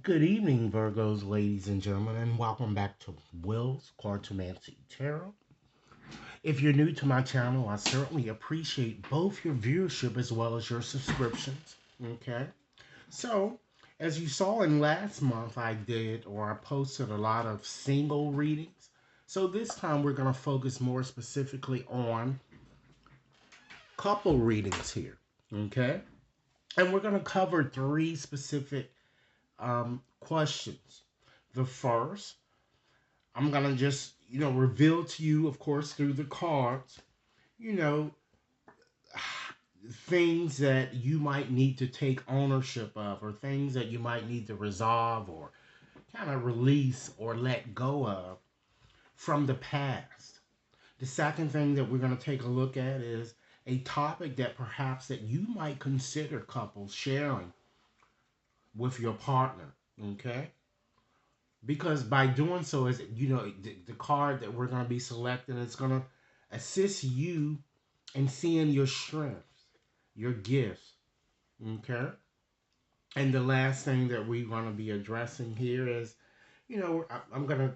Good evening, Virgos, ladies and gentlemen, and welcome back to Will's Cartomancy Tarot. If you're new to my channel, I certainly appreciate both your viewership as well as your subscriptions. Okay, so as you saw in last month, I posted a lot of single readings. So this time we're going to focus more specifically on couple readings here. Okay, and we're going to cover three specific questions. The first, I'm gonna just, reveal to you, of course, through the cards, you know, things that you might need to take ownership of, or things that you might need to resolve, or kind of release or let go of from the past. The second thing that we're gonna take a look at is a topic that perhaps that you might consider couples sharing with your partner. Okay, because by doing so is the card that we're going to be selecting is going to assist you in seeing your strengths, your gifts. Okay, and the last thing that we're going to be addressing here is, I'm going to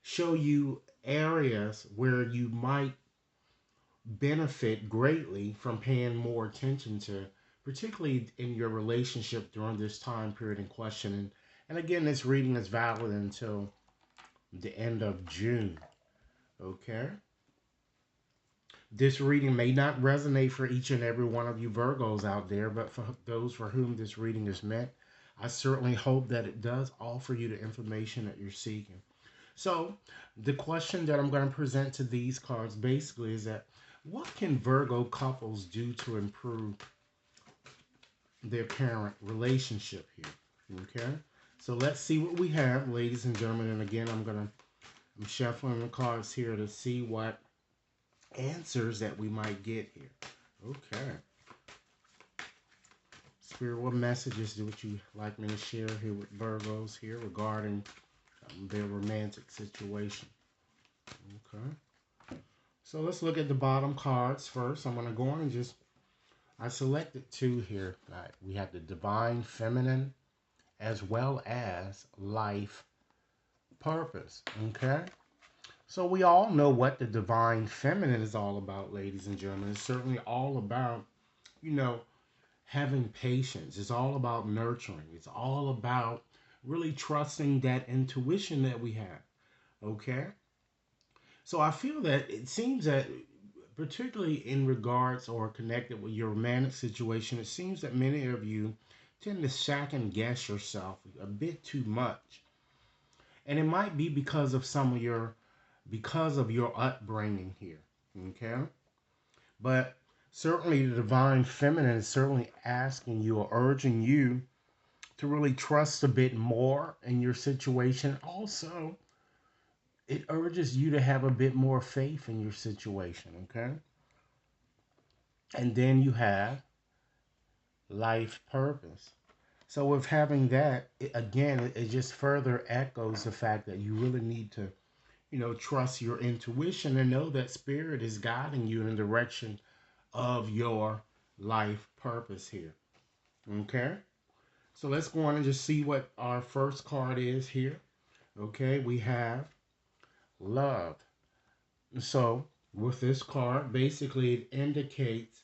show you areas where you might benefit greatly from paying more attention to, particularly in your relationship during this time period in question. And again, this reading is valid until the end of June. Okay? This reading may not resonate for each and every one of you Virgos out there, but for those for whom this reading is meant, I certainly hope that it does offer you the information that you're seeking. So, the question that I'm going to present to these cards basically is that what can Virgo couples do to improve their current relationship here? Okay? So, let's see what we have, ladies and gentlemen. And again, I'm shuffling the cards here to see what answers that we might get here. Okay. Spirit, what messages would you like me to share here with Virgos here regarding their romantic situation? Okay. So let's look at the bottom cards first. I'm going to go on and I selected two here. We have the Divine Feminine as well as Life Purpose. Okay. So we all know what the Divine Feminine is all about, ladies and gentlemen. It's certainly all about, you know, having patience. It's all about nurturing. It's all about really trusting that intuition that we have. Okay? So I feel that it seems that, particularly in regards or connected with your romantic situation, it seems that many of you tend to second guess yourself a bit too much. And it might be because of your upbringing here. Okay? But certainly the divine feminine is certainly asking you or urging you to really trust a bit more in your situation. Also, it urges you to have a bit more faith in your situation, okay? And then you have life purpose. So with having that, it just further echoes the fact that you really need to, trust your intuition and know that spirit is guiding you in the direction of your life purpose here. Okay? So let's go on and just see what our first card is here. Okay, we have love. So with this card, basically it indicates,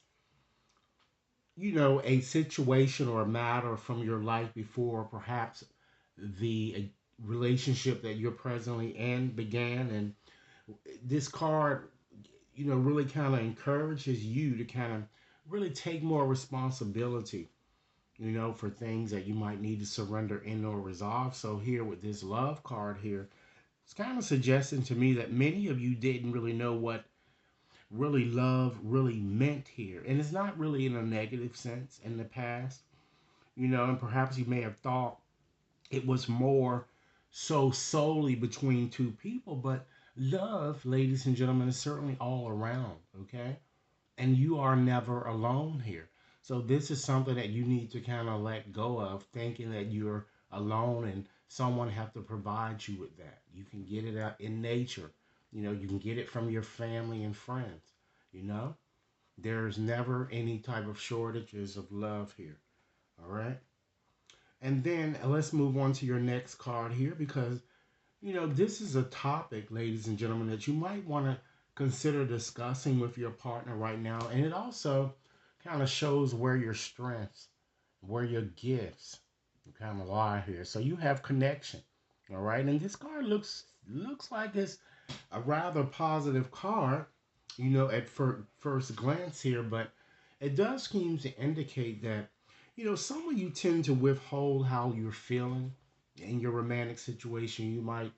a situation or a matter from your life before, perhaps the relationship that you're presently in began. And this card, really kind of encourages you to kind of really take more responsibility, for things that you might need to surrender in or resolve. So here with this love card here, it's kind of suggesting to me that many of you didn't really know what really love really meant here. And it's not really in a negative sense in the past, and perhaps you may have thought it was more so solely between two people, but love, ladies and gentlemen, is certainly all around, okay? And you are never alone here. So this is something that you need to kind of let go of, thinking that you're alone and someone have to provide you with that. You can get it out in nature. You can get it from your family and friends. You know, there's never any type of shortages of love here. All right. And then let's move on to your next card here because, this is a topic, ladies and gentlemen, that you might want to consider discussing with your partner right now. And it also kind of shows where your strengths, where your gifts kind of lie here. So you have connection. All right. And this card looks like it's a rather positive card, at first glance here, but it does seem to indicate that, some of you tend to withhold how you're feeling in your romantic situation. You might,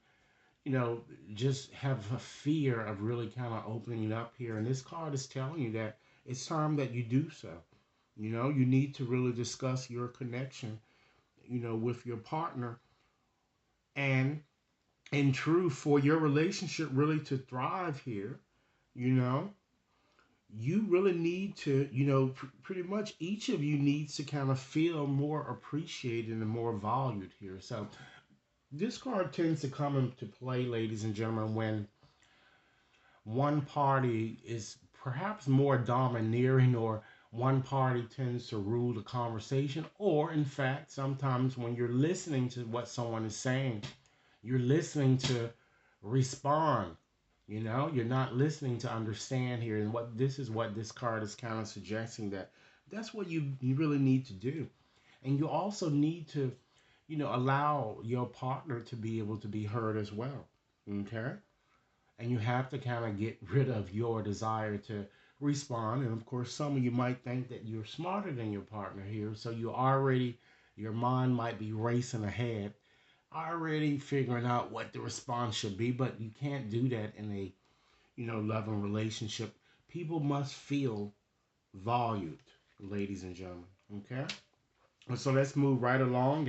you know, just have a fear of really kind of opening up here. And this card is telling you that it's time that you do so. You need to really discuss your connection, with your partner. And in truth, for your relationship really to thrive here, you know, you really need to, pretty much each of you needs to kind of feel more appreciated and more valued here. So this card tends to come into play, ladies and gentlemen, when one party is perhaps more domineering, or one party tends to rule the conversation, or in fact, sometimes when you're listening to what someone is saying, you're listening to respond. You're not listening to understand here. And what this card is kind of suggesting, that that's what you really need to do. And you also need to, allow your partner to be able to be heard as well. Okay? And you have to kind of get rid of your desire to respond. And of course, some of you might think that you're smarter than your partner here. So your mind might be racing ahead, already figuring out what the response should be. But you can't do that in a, loving relationship. People must feel valued, ladies and gentlemen. Okay? And so let's move right along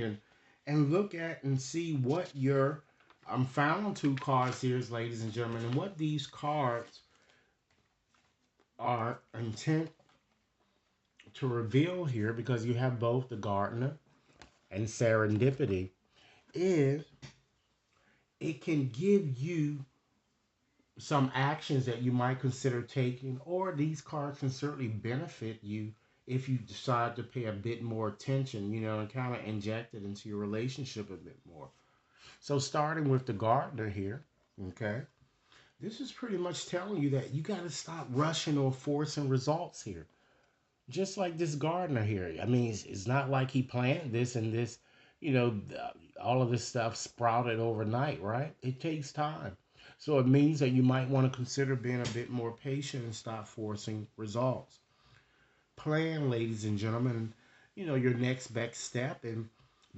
and look at and see what your final two cards here, ladies and gentlemen, and what these cards are intent to reveal here, because you have both the gardener and serendipity, is it can give you some actions that you might consider taking, or these cards can certainly benefit you if you decide to pay a bit more attention, and kind of inject it into your relationship a bit more. So starting with the gardener here, okay, this is pretty much telling you that you got to stop rushing or forcing results here. Just like this gardener here. I mean, it's not like he planted this and this, all of this stuff sprouted overnight, right? It takes time. So it means that you might want to consider being a bit more patient and stop forcing results. Plan, ladies and gentlemen, your next best step, and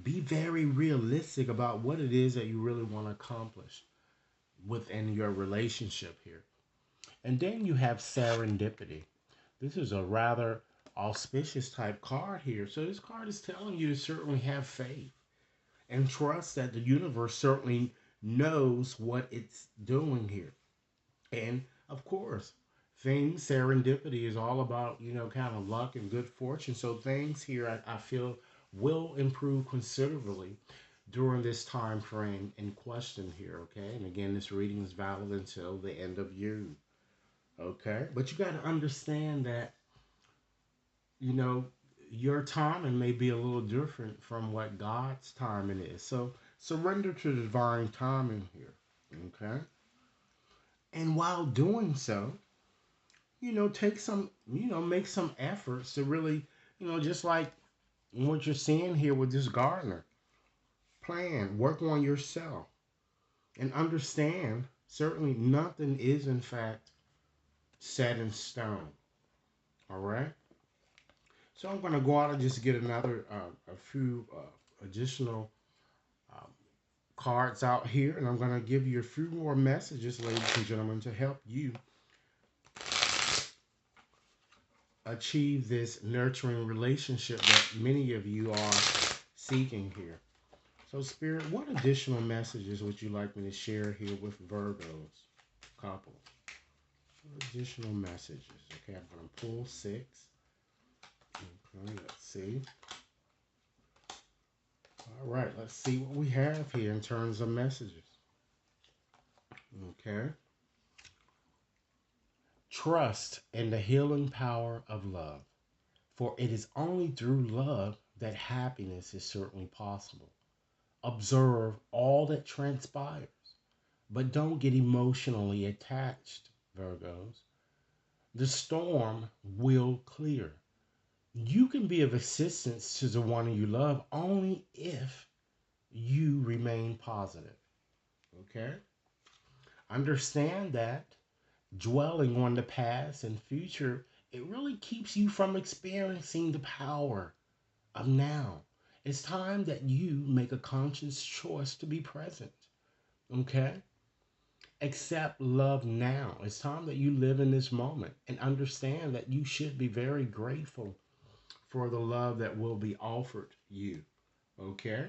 be very realistic about what it is that you really want to accomplish within your relationship here. And then you have serendipity. This is a rather auspicious type card here. So this card is telling you to certainly have faith and trust that the universe certainly knows what it's doing here. And of course, serendipity is all about, kind of luck and good fortune. So things here, I feel, will improve considerably during this time frame in question here. Okay. And again, this reading is valid until the end of June. Okay. But you got to understand that, you know, your timing may be a little different from what God's timing is. So surrender to the divine timing here. Okay. And while doing so, take some, make some efforts to really, just like what you're seeing here with this gardener, plan, work on yourself, and understand certainly nothing is in fact set in stone. All right. So I'm going to go out and just get a few additional um, cards out here, and I'm going to give you a few more messages, ladies and gentlemen, to help you achieve this nurturing relationship that many of you are seeking here. So, Spirit, what additional messages would you like me to share here with Virgos couples? What additional messages? Okay, I'm going to pull 6. Okay, let's see. All right, let's see what we have here in terms of messages. Okay. Trust in the healing power of love, for it is only through love that happiness is certainly possible. Observe all that transpires, but don't get emotionally attached, Virgos. The storm will clear. You can be of assistance to the one you love only if you remain positive. Okay? Understand that dwelling on the past and future, it really keeps you from experiencing the power of now. It's time that you make a conscious choice to be present. Okay? Accept love now. It's time that you live in this moment and understand that you should be very grateful for the love that will be offered you. Okay?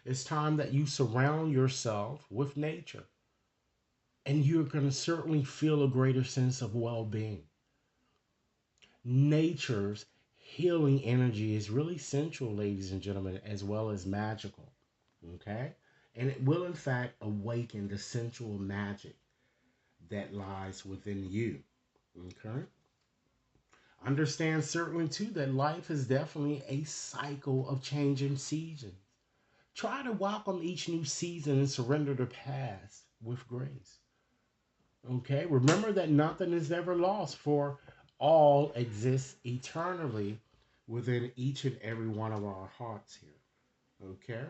It's time that you surround yourself with nature, and you're going to certainly feel a greater sense of well being. Nature's healing energy is really central, ladies and gentlemen, as well as magical. Okay? And it will, in fact, awaken the sensual magic that lies within you. Okay? Understand certainly, too, that life is definitely a cycle of changing seasons. Try to welcome each new season and surrender the past with grace. Okay? Remember that nothing is ever lost, for all exists eternally within each and every one of our hearts here. Okay?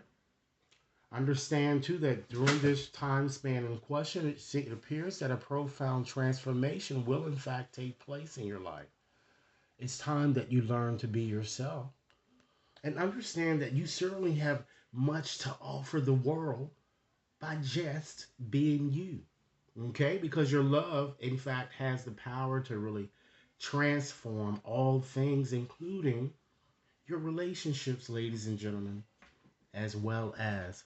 Understand too that during this time span in question, it appears that a profound transformation will in fact take place in your life. It's time that you learn to be yourself and understand that you certainly have much to offer the world by just being you. Okay? Because your love, in fact, has the power to really transform all things, including your relationships, ladies and gentlemen, as well as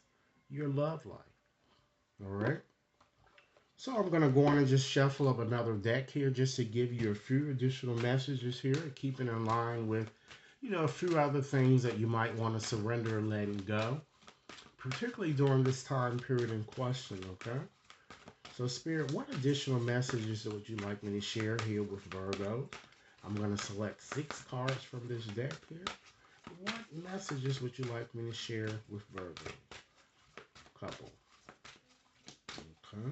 your love life. All right? So I'm going to go on and just shuffle up another deck here just to give you a few additional messages here, keeping in line with, a few other things that you might want to surrender and letting go, particularly during this time period in question, okay? So, Spirit, what additional messages would you like me to share here with Virgo? I'm going to select 6 cards from this deck here. What messages would you like me to share with Virgo? Couple. Okay.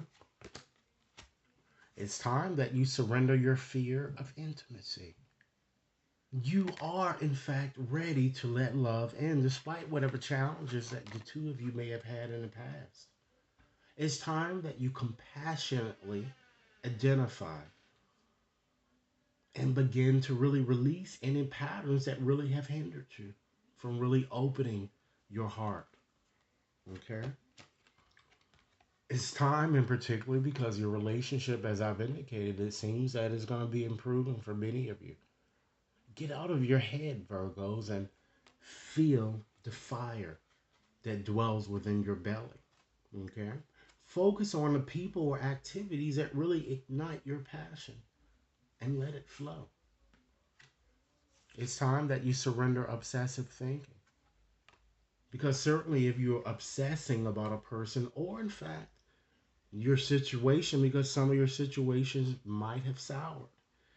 It's time that you surrender your fear of intimacy. You are, in fact, ready to let love in despite whatever challenges that the two of you may have had in the past. It's time that you compassionately identify and begin to really release any patterns that really have hindered you from really opening your heart. Okay? It's time, in particular, because your relationship, as I've indicated, it seems that it's going to be improving for many of you. Get out of your head, Virgos, and feel the fire that dwells within your belly. Okay? Focus on the people or activities that really ignite your passion and let it flow. It's time that you surrender obsessive thinking. Because certainly, if you're obsessing about a person or, in fact, your situation, because some of your situations might have soured,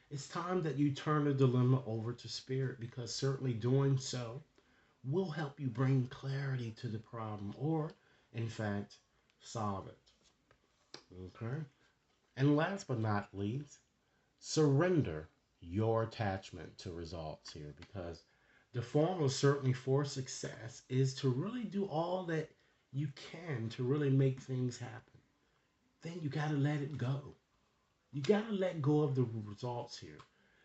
it's time that you turn the dilemma over to spirit, because certainly doing so will help you bring clarity to the problem or, in fact, solve it. Okay? And last but not least, surrender your attachment to results here, because the formula certainly for success is to really do all that you can to really make things happen. Then you got to let it go. You got to let go of the results here.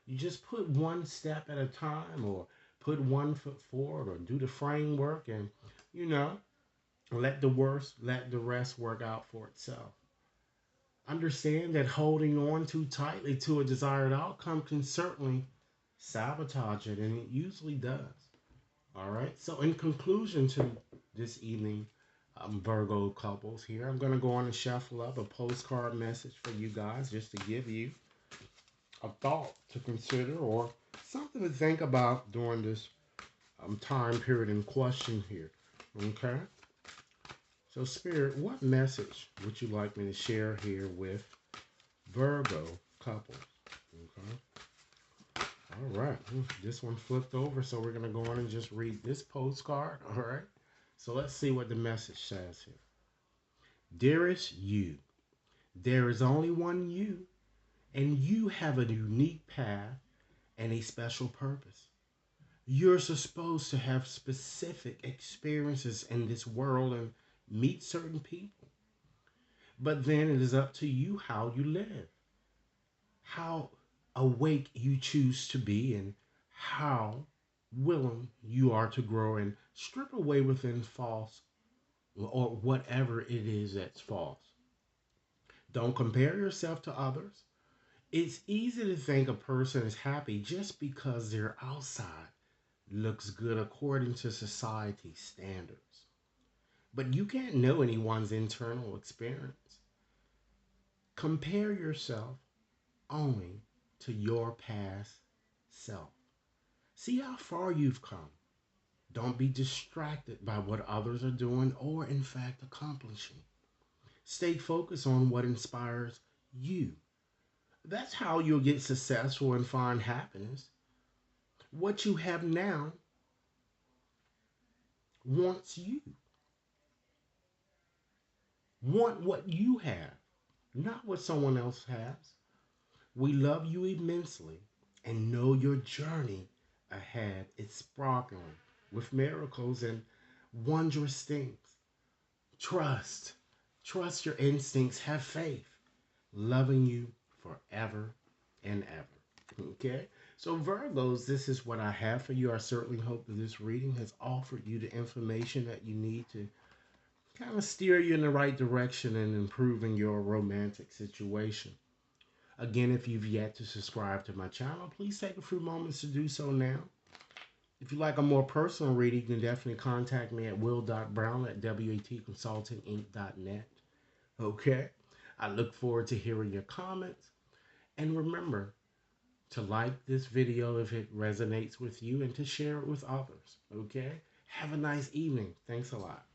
You just put one step at a time, or put one foot forward, or do the framework, and you know let the rest work out for itself. Understand that holding on too tightly to a desired outcome can certainly sabotage it, and it usually does. All right. So, in conclusion to this evening, Virgo couples here, I'm going to go on and shuffle up a postcard message for you guys just to give you a thought to consider or something to think about during this time period in question here. Okay. So, Spirit, what message would you like me to share here with Virgo couples? Okay. All right. This one flipped over, so we're going to go on and just read this postcard. All right. So let's see what the message says here. Dearest you, there is only one you, and you have a unique path and a special purpose. You're supposed to have specific experiences in this world and meet certain people. But then it is up to you how you live, how awake you choose to be, and how willing you are to grow and strip away within false or whatever it is that's false. Don't compare yourself to others. It's easy to think a person is happy just because their outside looks good according to society's standards. But you can't know anyone's internal experience. Compare yourself only to your past self. See how far you've come. Don't be distracted by what others are doing or, in fact, accomplishing. Stay focused on what inspires you. That's how you'll get successful and find happiness. What you have now wants you. Want what you have, not what someone else has. We love you immensely and know your journey ahead is sparkling with miracles and wondrous things. Trust. Trust your instincts. Have faith. Loving you forever and ever. Okay? So, Virgos, this is what I have for you. I certainly hope that this reading has offered you the information that you need to kind of steer you in the right direction and improving your romantic situation. Again, if you've yet to subscribe to my channel, please take a few moments to do so now. If you'd like a more personal reading, you can definitely contact me at will.brown at watconsultinginc.net. Okay? I look forward to hearing your comments. And remember to like this video if it resonates with you and to share it with others. Okay? Have a nice evening. Thanks a lot.